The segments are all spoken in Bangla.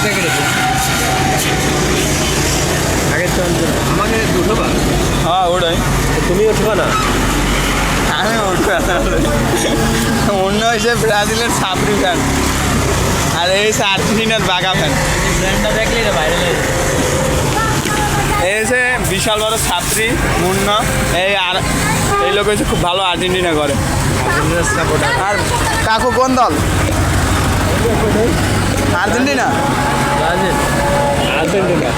প্যাকেট আগে আমাকে দুটো বা হ্যাঁ ওটাই। তুমি উঠবা না? আমি উঠবো অন্য হয়েছে ব্রাজিলের সাবরি ফ্যান আর এই হচ্ছে আর্জেন্টিনার বাগা ফ্যান। ব্র্যান্ডটা দেখলে রে বাইরে এই হচ্ছে বিশাল বড় ছাত্রী মুন্ন। এই আর এই লোক হচ্ছে খুব ভালো আর্জেন্টিনা করে। আর্জেন্টিনার সাপোর্টার। আর কাকু কোন দল? আর্জেন্টিনা। ব্রাজিল। আর্জেন্টিনা।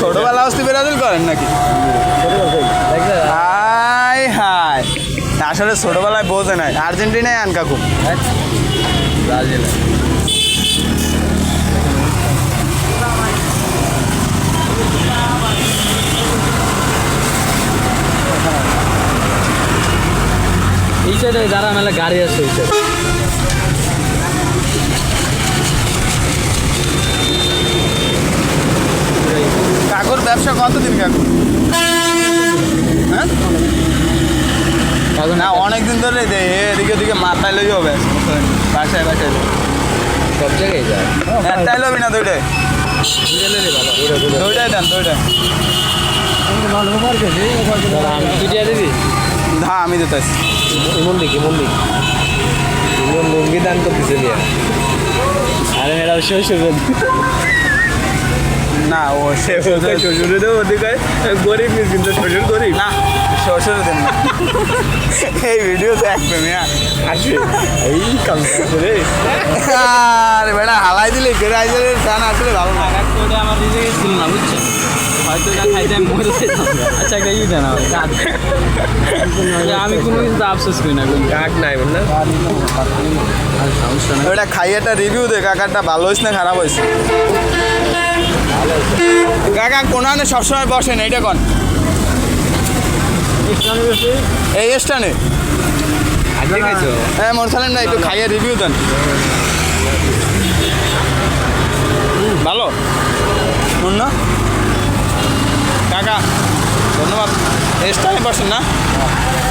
ছোটবেলা অবস্থি ব্রাজিল করেন নাকি? হাই হাই, আসলে ছোটবেলায় বোঝে নাই। আর্জেন্টিনায় আন কাকু। ব্রাজিল। এই সাইডে যারা মেলা গাড়ি আছে এই সাইডে। কাকুর ব্যবসা কতদিন কাকু? হ্যাঁ না অনেকদিন ধরে দেয় এদিকে ওদিকে মাথায় লই হবে বাসায় বাসায় সব জায়গায় যায়। একটাই লবি না দুইটাই? দুইটাই দেন দুইটাই। আমি পিটিয়ে দিবি? হ্যাঁ আমি দিতেছি। ইমন দিকে ইমন লুঙ্গি দান করতেছে নিয়ে। আরে মেয়েরা শ্বশুর না ও সে শ্বশুরে তো ওদিকে গরিব কিন্তু শ্বশুর গরিব না শ্বশুর দেন না। এই ভিডিও দেখবে মিয়া আছে এই কাম করে। আরে বেটা হালাই দিলে গ্রাইজের ফ্যান আসলে ভালো না। আমার নিজেকে ছিল না বুঝছো, হয়তো এটা খাইতে আমি মরে যেতাম। আচ্ছা একটা ই দেন আমি কোনো কিছু আফসোস করি না, কোনো কাক নাই বল না। ওটা খাই একটা রিভিউ দে কাকারটা ভালো হয়েছে না খারাপ হয়েছে? কাকা কোনানে সবসময় বসেন এইটা কোন? এই স্টানে হ্যাঁ মোরসালেম না একটু খাইয়ে রিভিউ দেন। ভালো অন্য কাকা ধন্যবাদ। স্টানে বসেন না?